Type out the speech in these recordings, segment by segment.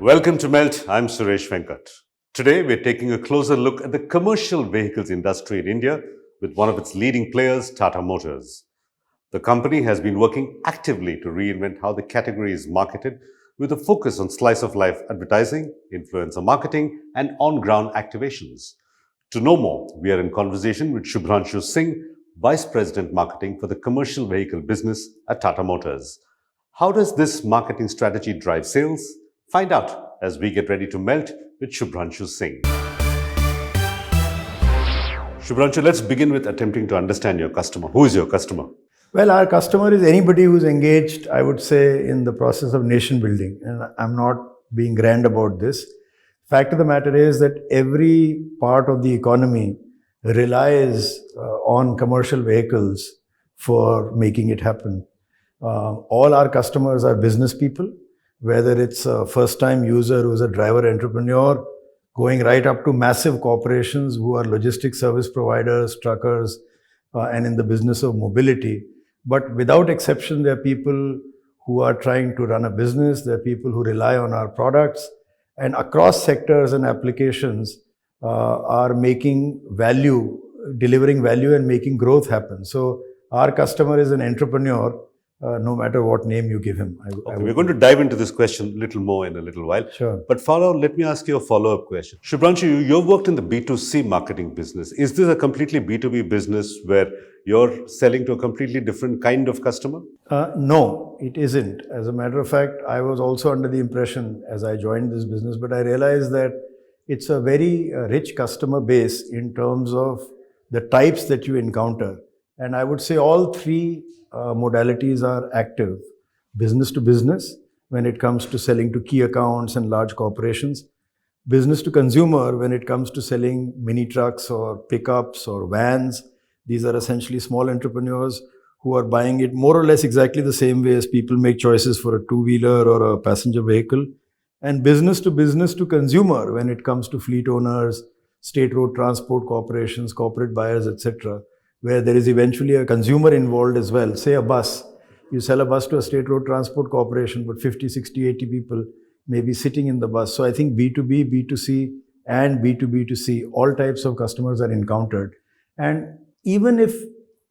Welcome to Melt. I'm Suresh Venkat. Today, we're taking a closer look at the commercial vehicles industry in India with one of its leading players, Tata Motors. The company has been working actively to reinvent how the category is marketed with a focus on slice of life advertising, influencer marketing, and on ground activations. To know more, we are in conversation with Shubhranshu Singh, Vice President Marketing for the commercial vehicle business at Tata Motors. How does this marketing strategy drive sales? Find out as we get ready to melt with Shubhranshu Singh. Shubhranshu, let's begin with attempting to understand your customer. Who is your customer? Well, our customer is anybody who's engaged, I would say, in the process of nation building. And I'm not being grand about this. Fact of the matter is that every part of the economy relies on commercial vehicles for making it happen. All our customers are business people, whether it's a first-time user who's a driver entrepreneur, going right up to massive corporations who are logistics service providers, truckers, and in the business of mobility. But without exception, there are people who are trying to run a business, there are people who rely on our products, and across sectors and applications are making value, delivering value and making growth happen. So our customer is an entrepreneur, no matter what name you give him. We're going to dive into this question a little more in a little while. Sure. But let me ask you a follow-up question. Shubhranshu, you've worked in the B2C marketing business. Is this a completely B2B business where you're selling to a completely different kind of customer? No, it isn't. As a matter of fact, I was also under the impression as I joined this business, but I realized that it's a very rich customer base in terms of the types that you encounter. And I would say all three modalities are active. Business to business, when it comes to selling to key accounts and large corporations. Business to consumer, when it comes to selling mini trucks or pickups or vans. These are essentially small entrepreneurs who are buying it more or less exactly the same way as people make choices for a two-wheeler or a passenger vehicle. And business to consumer, when it comes to fleet owners, state road transport corporations, corporate buyers, etc., where there is eventually a consumer involved as well. Say a bus. You sell a bus to a state road transport corporation, but 50, 60, 80 people may be sitting in the bus. So I think B2B, B2C, and B2B2C, all types of customers are encountered. And even if,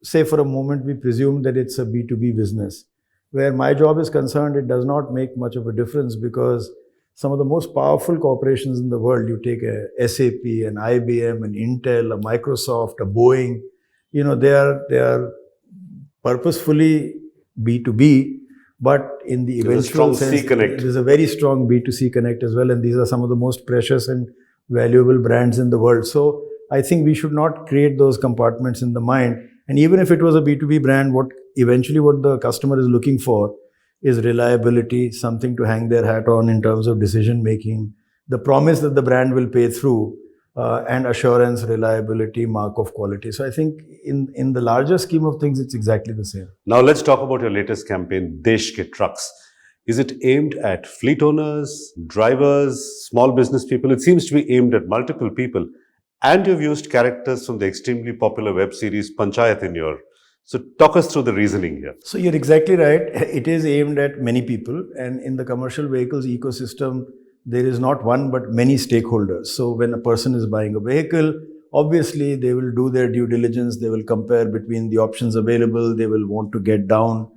say for a moment, we presume that it's a B2B business, where my job is concerned, it does not make much of a difference because some of the most powerful corporations in the world, you take a SAP, an IBM, an Intel, a Microsoft, a Boeing, they are purposefully B2B, but in the eventual sense, there's a very strong B2C connect as well. And these are some of the most precious and valuable brands in the world. So I think we should not create those compartments in the mind. And even if it was a B2B brand, what the customer is looking for is reliability, something to hang their hat on in terms of decision making, the promise that the brand will pay through, and assurance, reliability, mark of quality. So I think in the larger scheme of things, it's exactly the same. Now let's talk about your latest campaign, Desh Ke Trucks. Is it aimed at fleet owners, drivers, small business people? It seems to be aimed at multiple people. And you've used characters from the extremely popular web series Panchayat in your. So talk us through the reasoning here. So you're exactly right. It is aimed at many people. And in the commercial vehicles ecosystem, there is not one but many stakeholders. So when a person is buying a vehicle, obviously they will do their due diligence. They will compare between the options available. They will want to get down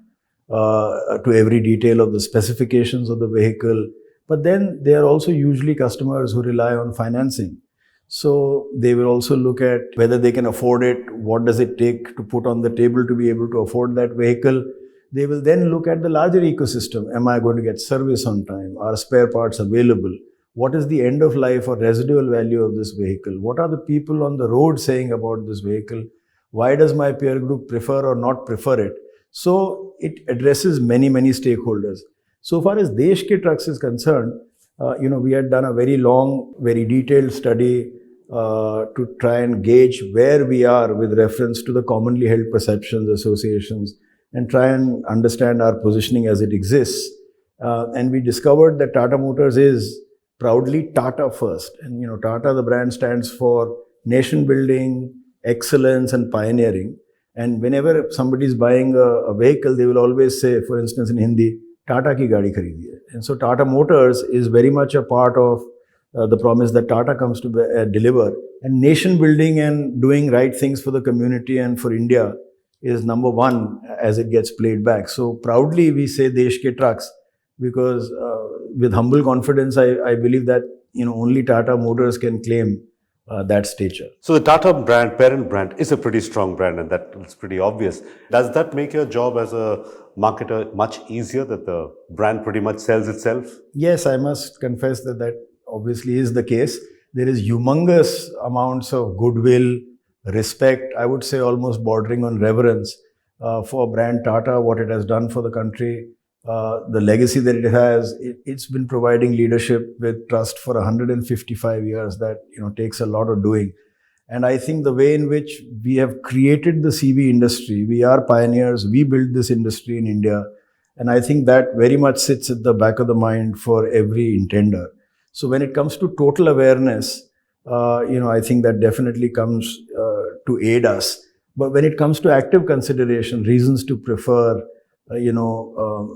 to every detail of the specifications of the vehicle. But then they are also usually customers who rely on financing. So they will also look at whether they can afford it, what does it take to put on the table to be able to afford that vehicle. They will then look at the larger ecosystem. Am I going to get service on time? Are spare parts available? What is the end of life or residual value of this vehicle? What are the people on the road saying about this vehicle? Why does my peer group prefer or not prefer it? So it addresses many, many stakeholders. So far as Desh Ke Trucks is concerned, we had done a very long, very detailed study to try and gauge where we are with reference to the commonly held perceptions, associations, and try and understand our positioning as it exists. And we discovered that Tata Motors is proudly Tata first. And Tata, the brand, stands for nation building, excellence, and pioneering. And whenever somebody is buying a vehicle, they will always say, for instance, in Hindi, Tata की गाड़ी खरीदी है. And so Tata Motors is very much a part of the promise that Tata comes to deliver. And nation building and doing right things for the community and for India is number one as it gets played back. So proudly we say Desh ke trucks, because with humble confidence I believe that only Tata Motors can claim that stature. So the Tata brand, parent brand, is a pretty strong brand, and that's pretty obvious. Does that make your job as a marketer much easier, that the brand pretty much sells itself? Yes, I must confess that that obviously is the case. There is humongous amounts of goodwill, respect, I would say almost bordering on reverence for brand Tata, what it has done for the country, the legacy that it has. It's been providing leadership with trust for 155 years. That takes a lot of doing. And I think the way in which we have created the CV industry, we are pioneers, we built this industry in India. And I think that very much sits at the back of the mind for every intender. So when it comes to total awareness, I think that definitely comes to aid us. But when it comes to active consideration, reasons to prefer,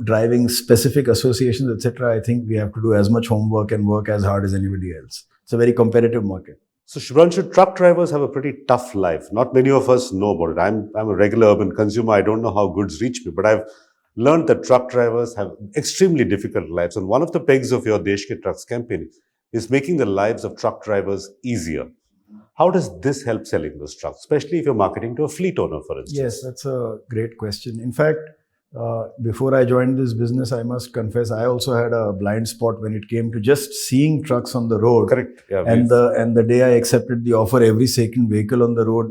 driving specific associations, etc., I think we have to do as much homework and work as hard as anybody else. It's a very competitive market. So Shubhranshu, truck drivers have a pretty tough life. Not many of us know about it. I'm a regular urban consumer. I don't know how goods reach me, but I've learned that truck drivers have extremely difficult lives. And one of the pegs of your Desh Ke Trucks campaign is making the lives of truck drivers easier. How does this help selling those trucks, especially if you're marketing to a fleet owner, for instance? Yes, that's a great question. In fact, before I joined this business, I must confess, I also had a blind spot when it came to just seeing trucks on the road. Correct. Yeah, and the day I accepted the offer, every second vehicle on the road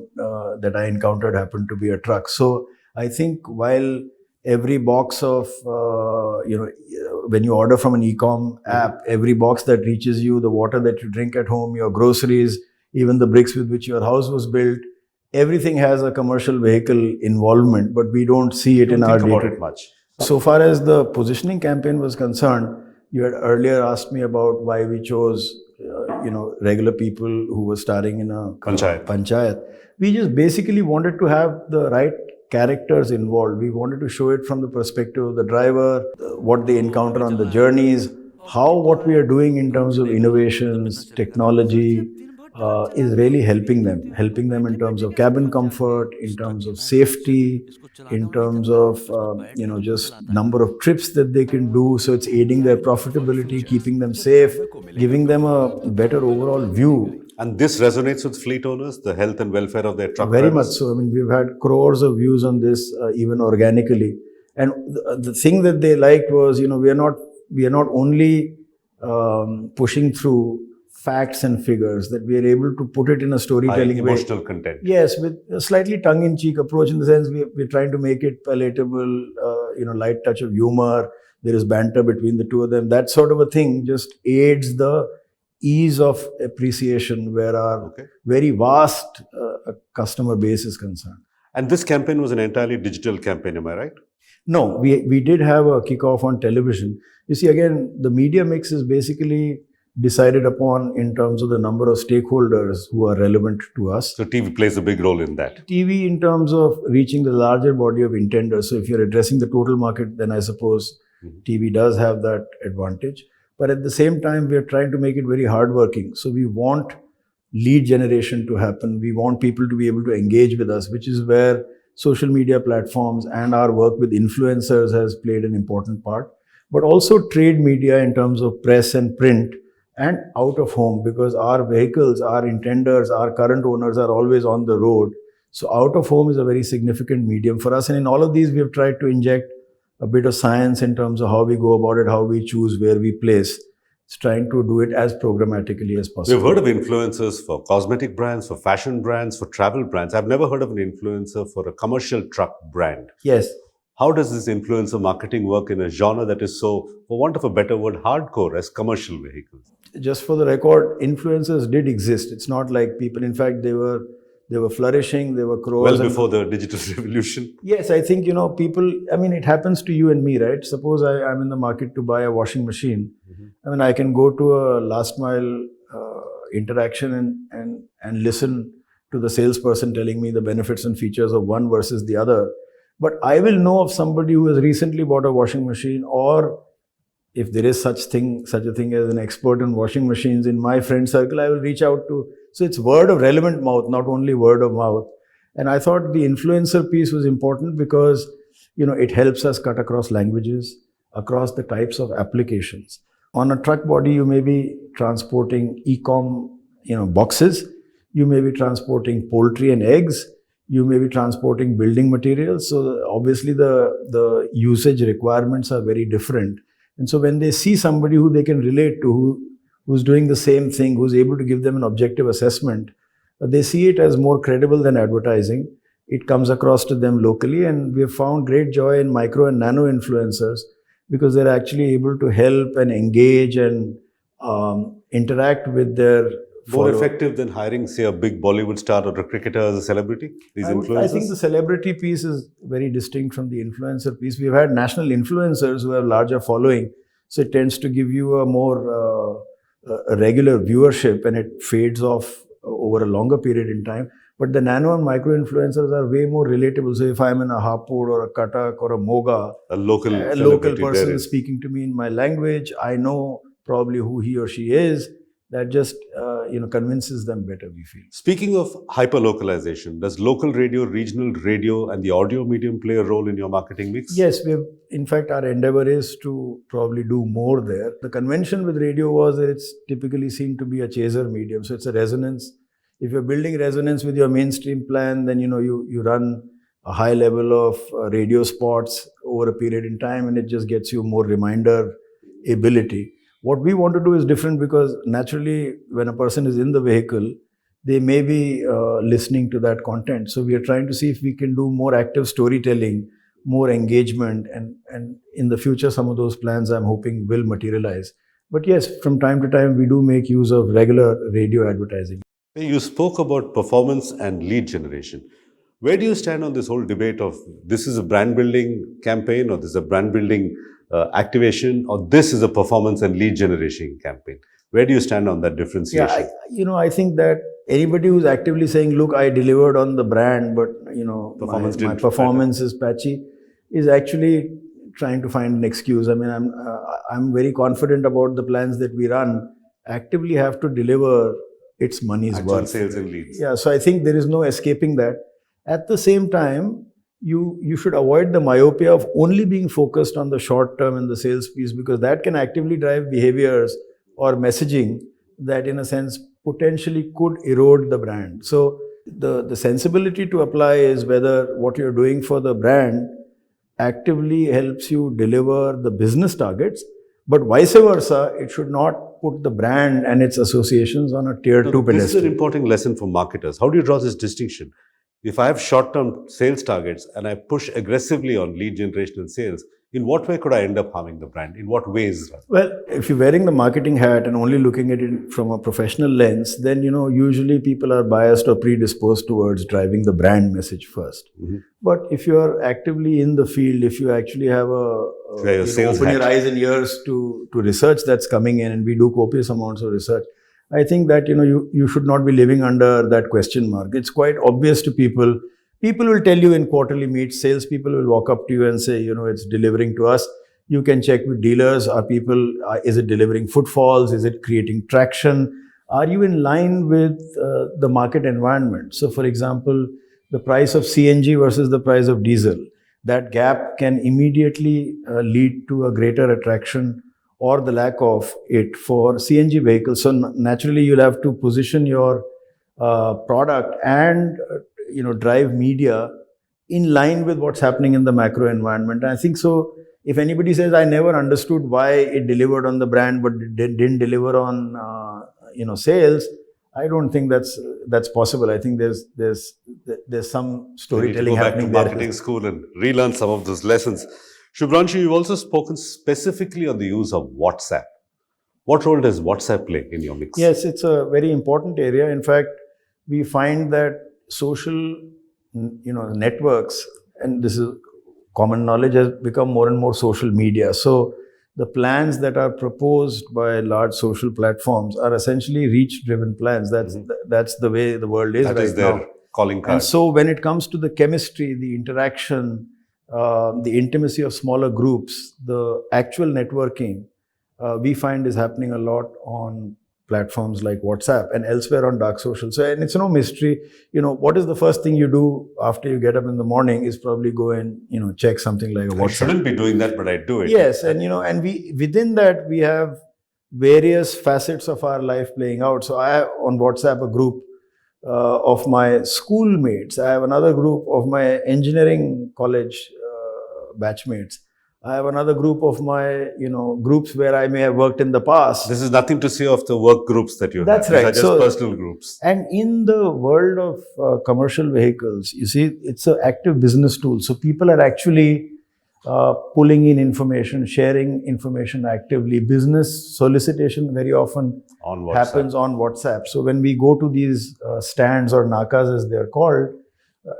that I encountered happened to be a truck. So I think while every box of, when you order from an e-com app, every box that reaches you, the water that you drink at home, your groceries, even the bricks with which your house was built, everything has a commercial vehicle involvement, but we don't see it in our data much. So far as the positioning campaign was concerned, you had earlier asked me about why we chose, regular people who were starring in a panchayat. We just basically wanted to have the right characters involved. We wanted to show it from the perspective of the driver, what they encounter on the journeys, how what we are doing in terms of innovations, technology, is really helping them in terms of cabin comfort, in terms of safety, in terms of just number of trips that they can do. So it's aiding their profitability, keeping them safe, giving them a better overall view. And this resonates with fleet owners, the health and welfare of their truck Very drivers? much so. I mean, we've had crores of views on this, even organically. And the thing that they liked was, we are not only pushing through facts and figures, that we are able to put it in a storytelling way. Emotional content. Yes, with a slightly tongue-in-cheek approach, in the sense we're trying to make it palatable, light touch of humor. There is banter between the two of them. That sort of a thing just aids the ease of appreciation where our very vast customer base is concerned. And this campaign was an entirely digital campaign, am I right? No, we did have a kickoff on television. You see, again, the media mix is basically decided upon in terms of the number of stakeholders who are relevant to us. So TV plays a big role in that. TV in terms of reaching the larger body of intenders. So if you're addressing the total market, then I suppose TV does have that advantage. But at the same time, we are trying to make it very hardworking. So we want lead generation to happen. We want people to be able to engage with us, which is where social media platforms and our work with influencers has played an important part. But also trade media in terms of press and print, and out of home, because our vehicles, our intenders, our current owners are always on the road. So out of home is a very significant medium for us. And in all of these, we have tried to inject a bit of science in terms of how we go about it, how we choose, where we place. It's trying to do it as programmatically as possible. We've heard of influencers for cosmetic brands, for fashion brands, for travel brands. I've never heard of an influencer for a commercial truck brand. Yes. How does this influencer marketing work in a genre that is so, for want of a better word, hardcore as commercial vehicles? Just for the record, influencers did exist. It's not like people, in fact, they were flourishing, they were crores. Well before the digital revolution. Yes, I think, people, it happens to you and me, right? Suppose I'm in the market to buy a washing machine. I can go to a last mile interaction and listen to the salesperson telling me the benefits and features of one versus the other. But I will know of somebody who has recently bought a washing machine, or if there is such a thing as an expert in washing machines in my friend circle, I will reach out to. So it's word of relevant mouth, not only word of mouth. And I thought the influencer piece was important because it helps us cut across languages, across the types of applications. On a truck body, you may be transporting e-com, boxes. You may be transporting poultry and eggs. You may be transporting building materials. So obviously the usage requirements are very different. And so when they see somebody who they can relate to, who's doing the same thing, who's able to give them an objective assessment, they see it as more credible than advertising. It comes across to them locally, and we have found great joy in micro and nano influencers because they're actually able to help and engage and interact with their More effective than hiring, say, a big Bollywood star or a cricketer as a celebrity, these influencers? I think the celebrity piece is very distinct from the influencer piece. We've had national influencers who have larger following, so it tends to give you a more a regular viewership, and it fades off over a longer period in time. But the nano and micro influencers are way more relatable. So if I'm in a Hapur or a Cuttack or a Moga, a local person is speaking to me in my language, I know probably who he or she is. That just convinces them better, we feel. Speaking of hyper-localization, does local radio, regional radio and the audio medium play a role in your marketing mix? Yes, in fact, our endeavor is to probably do more there. The convention with radio was that it's typically seen to be a chaser medium. So it's a resonance. If you're building resonance with your mainstream plan, then you run a high level of radio spots over a period in time, and it just gets you more reminder ability. What we want to do is different because naturally, when a person is in the vehicle, they may be listening to that content. So we are trying to see if we can do more active storytelling, more engagement, and in the future, some of those plans I'm hoping will materialize. But yes, from time to time, we do make use of regular radio advertising. You spoke about performance and lead generation. Where do you stand on this whole debate of this is a brand building campaign, or this is a brand building activation, or this is a performance and lead generation campaign? Where do you stand on that differentiation? Yeah, I think that anybody who's actively saying, look, I delivered on the brand, but my performance is patchy, is actually trying to find an excuse. I mean, I'm very confident about the plans that we run actively have to deliver its money's worth. Sales and leads. Yeah, so I think there is no escaping that. At the same time, you should avoid the myopia of only being focused on the short term and the sales piece, because that can actively drive behaviors or messaging that in a sense potentially could erode the brand. So the sensibility to apply is whether what you're doing for the brand actively helps you deliver the business targets, but vice versa, it should not put the brand and its associations on a tier 2 pedestal. This is an important lesson for marketers. How do you draw this distinction? If I have short-term sales targets and I push aggressively on lead generation and sales, in what way could I end up harming the brand? In what ways? Well, if you're wearing the marketing hat and only looking at it from a professional lens, then usually people are biased or predisposed towards driving the brand message first. Mm-hmm. But if you're actively in the field, if you actually have open your eyes and ears to research that's coming in, and we do copious amounts of research, I think that you should not be living under that question mark. It's quite obvious to people. People will tell you in quarterly meets, salespeople will walk up to you and say, it's delivering to us. You can check with dealers. Is it delivering footfalls? Is it creating traction? Are you in line with the market environment? So for example, the price of CNG versus the price of diesel, that gap can immediately lead to a greater attraction or the lack of it for CNG vehicles. So naturally, you'll have to position your product and drive media in line with what's happening in the macro environment. And I think so. If anybody says, I never understood why it delivered on the brand but didn't deliver on sales, I don't think that's possible. I think there's some storytelling happening there. Go back to marketing school and relearn some of those lessons. Shubhranshu, you've also spoken specifically on the use of WhatsApp. What role does WhatsApp play in your mix? Yes, it's a very important area. In fact, we find that social networks, and this is common knowledge, has become more and more social media. So the plans that are proposed by large social platforms are essentially reach-driven plans. That's the way the world is right now. That is their calling card. And so when it comes to the chemistry, the interaction, the intimacy of smaller groups, the actual networking, we find is happening a lot on platforms like WhatsApp and elsewhere on dark social. So, and it's no mystery, what is the first thing you do after you get up in the morning is probably go and, check something like a WhatsApp. I shouldn't be doing that, but I do it. Yes, and and we within that we have various facets of our life playing out. So I have on WhatsApp a group of my schoolmates. I have another group of my engineering college batchmates. I have another group of my, groups where I may have worked in the past. This is nothing to say of the work groups that you That's have. right. These are just personal groups. And in the world of commercial vehicles, you see, it's an active business tool. So people are actually pulling in information, sharing information actively. Business solicitation very often happens on WhatsApp. So when we go to these stands or nakas as they're called,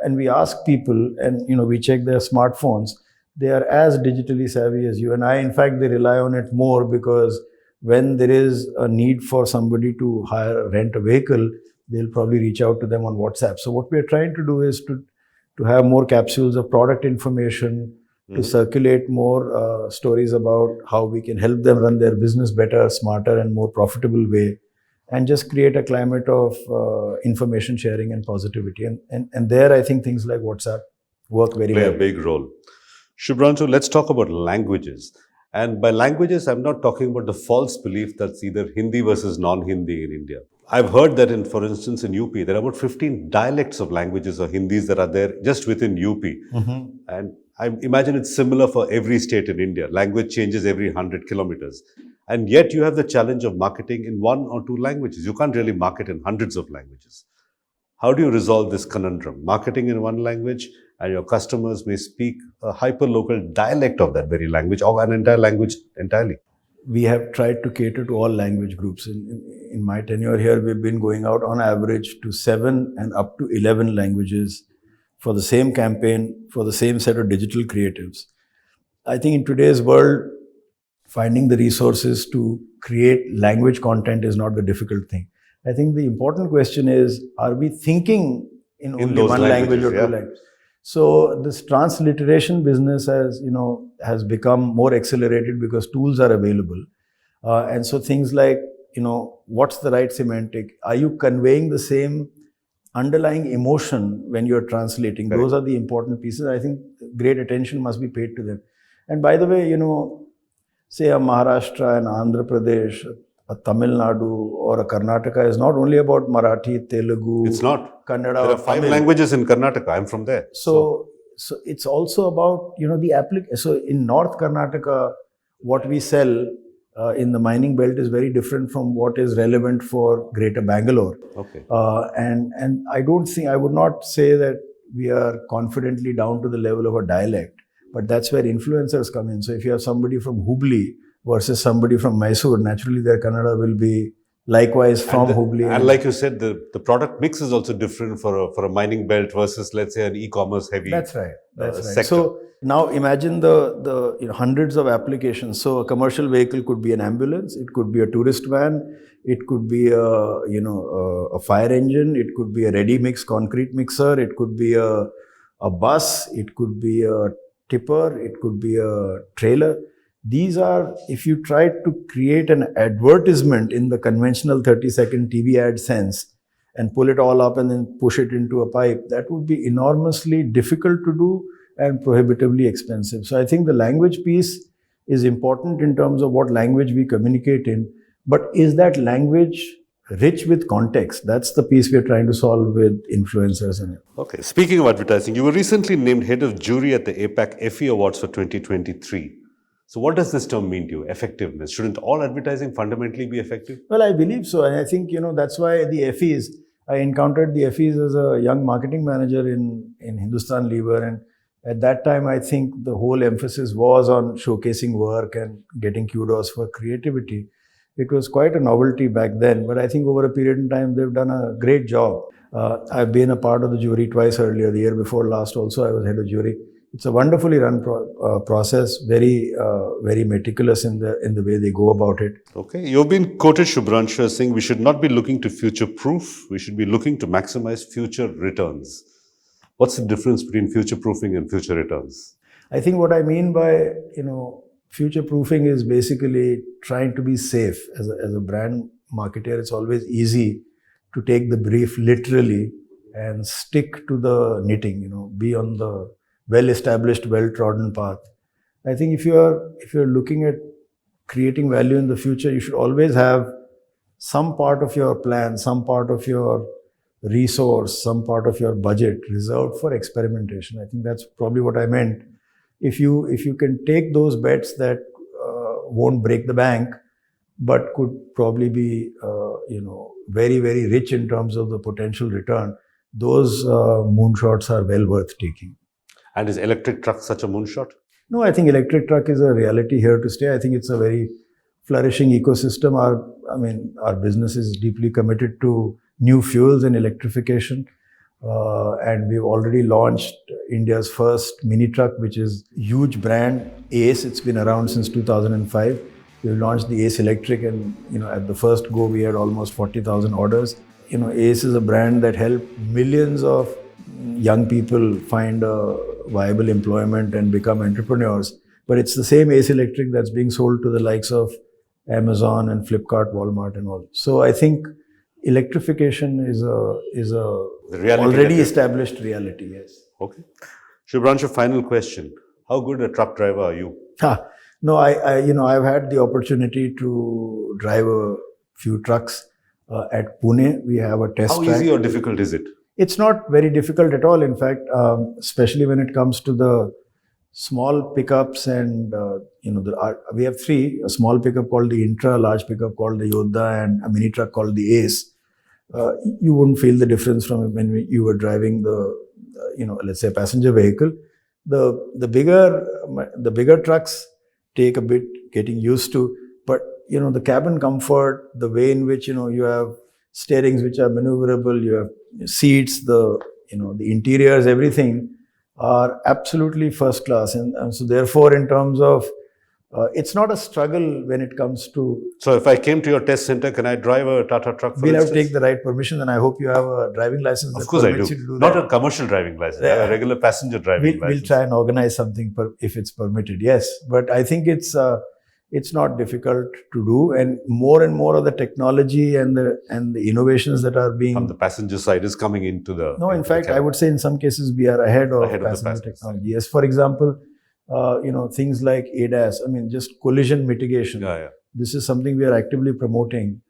and we ask people and we check their smartphones, they are as digitally savvy as you and I. In fact, they rely on it more because when there is a need for somebody to rent a vehicle, they'll probably reach out to them on WhatsApp. So what we're trying to do is to have more capsules of product information, to circulate more stories about how we can help them run their business better, smarter, and more profitable way, and just create a climate of information sharing and positivity. And there, I think things like WhatsApp work very well. Play a big role. Shubhranshu, let's talk about languages. And by languages, I'm not talking about the false belief that's either Hindi versus non-Hindi in India. I've heard that, for instance, in UP, there are about 15 dialects of languages or Hindis that are there just within UP. And I imagine it's similar for every state in India. Language changes every 100 kilometers. And yet you have the challenge of marketing in one or two languages. You can't really market in hundreds of languages. How do you resolve this conundrum? Marketing in one language and your customers may speak a hyper-local dialect of that very language or an entire language entirely. We have tried to cater to all language groups. In my tenure here, we've been going out on average to 7 and up to 11 languages for the same campaign, for the same set of digital creatives. I think in today's world, finding the resources to create language content is not the difficult thing. I think the important question is, are we thinking in only one language or two languages? So this transliteration business has become more accelerated because tools are available. And so things like, what's the right semantic? Are you conveying the same underlying emotion when you're translating? Correct. Those are the important pieces. I think great attention must be paid to them. And by the way, say a Maharashtra and Andhra Pradesh, a Tamil Nadu or a Karnataka is not only about Marathi, Telugu. It's not. Kannada. There are 5 languages in Karnataka. I'm from there. So it's also about, the application. So in North Karnataka, what we sell in the mining belt is very different from what is relevant for Greater Bangalore. Okay. And I would not say that we are confidently down to the level of a dialect, but that's where influencers come in. So if you have somebody from Hubli versus somebody from Mysore, naturally their Kannada will be likewise from Hubli. And like you said, the product mix is also different for a mining belt versus, let's say, an e-commerce heavy. That's right. Sector. So now imagine the hundreds of applications. So a commercial vehicle could be an ambulance, it could be a tourist van, it could be a fire engine, it could be a ready mix concrete mixer, it could be a bus, it could be a tipper, it could be a trailer. These are, if you try to create an advertisement in the conventional 30-second TV ad sense and pull it all up and then push it into a pipe, that would be enormously difficult to do and prohibitively expensive. So I think the language piece is important in terms of what language we communicate in, but is that language rich with context? That's the piece we're trying to solve with influencers in it. Okay, speaking of advertising, you were recently named head of jury at the APAC FE Awards for 2023. So what does this term mean to you, effectiveness? Shouldn't all advertising fundamentally be effective? Well, I believe so. And I think, that's why the FEs, I encountered the FEs as a young marketing manager in Hindustan Lever. And at that time, I think the whole emphasis was on showcasing work and getting kudos for creativity. It was quite a novelty back then, but I think over a period of time, they've done a great job. I've been a part of the jury twice earlier. The year before last also, I was head of jury. It's a wonderfully run process, very meticulous in the way they go about it. Okay, you've been quoted, Shubhranshu, as saying we should not be looking to future-proof, we should be looking to maximize future returns. What's the difference between future-proofing and future returns? I think what I mean by, future proofing is basically trying to be safe. As a brand marketer, it's always easy to take the brief literally and stick to the knitting, be on the well-established, well-trodden path. I think if you're looking at creating value in the future, you should always have some part of your plan, some part of your resource, some part of your budget reserved for experimentation. I think that's probably what I meant. If you can take those bets that won't break the bank, but could probably be very, very rich in terms of the potential return, those moonshots are well worth taking. And is electric truck such a moonshot? No, I think electric truck is a reality here to stay. I think it's a very flourishing ecosystem. Our business is deeply committed to new fuels and electrification. And we've already launched India's first mini truck, which is a huge brand, Ace. It's been around since 2005. We've launched the Ace Electric, and at the first go, we had almost 40,000 orders. Ace is a brand that helped millions of young people find a viable employment and become entrepreneurs. But it's the same Ace Electric that's being sold to the likes of Amazon and Flipkart, Walmart, and all. So I think electrification is a already established reality. Yes. Okay. Shubhranshu, final question: how good a truck driver are you? No, I've had the opportunity to drive a few trucks at Pune. We have a test track. How easy or difficult is it? It's not very difficult at all. In fact, especially when it comes to the small pickups, and we have three: a small pickup called the Intra, a large pickup called the Yodha, and a mini truck called the Ace. You wouldn't feel the difference from when you were driving let's say, passenger vehicle. The bigger trucks take a bit getting used to, but the cabin comfort, the way in which you have steerings which are maneuverable, you have seats, the interiors, everything are absolutely first class, and so therefore, in terms of it's not a struggle when it comes to. So if I came to your test center, can I drive a Tata truck? We'll have to take the right permission, and I hope you have a driving license. Of course I do. Not a commercial driving license, a regular passenger driving license. We'll try and organize something if it's permitted. Yes, but I think it's not difficult to do, and more of the technology and the innovations that are being from the passenger side is coming into the. No, in fact, I would say in some cases we are ahead of passenger technology. Yes, for example. Things like ADAS, just collision mitigation. This is something we are actively promoting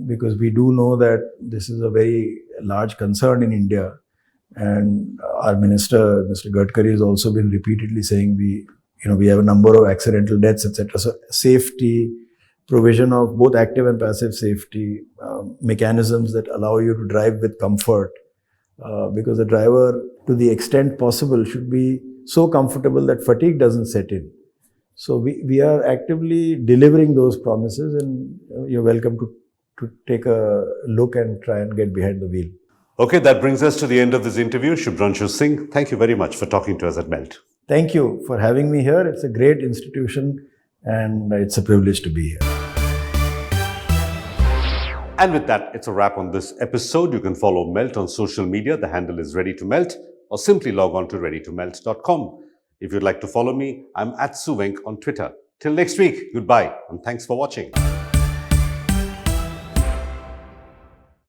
because we do know that this is a very large concern in India. And our minister, Mr. Gadkari, has also been repeatedly saying we have a number of accidental deaths, etc. So safety, provision of both active and passive safety, mechanisms that allow you to drive with comfort. Because the driver, to the extent possible, should be so comfortable that fatigue doesn't set in. So we are actively delivering those promises, and you're welcome to take a look and try and get behind the wheel. Okay, that brings us to the end of this interview. Shubhranshu Singh, thank you very much for talking to us at Melt. Thank you for having me here. It's a great institution, and it's a privilege to be here. And with that, it's a wrap on this episode. You can follow Melt on social media. The handle is Ready to Melt, or simply log on to readytomelt.com. If you'd like to follow me, I'm @Suvenk on Twitter. Till next week, goodbye, and thanks for watching.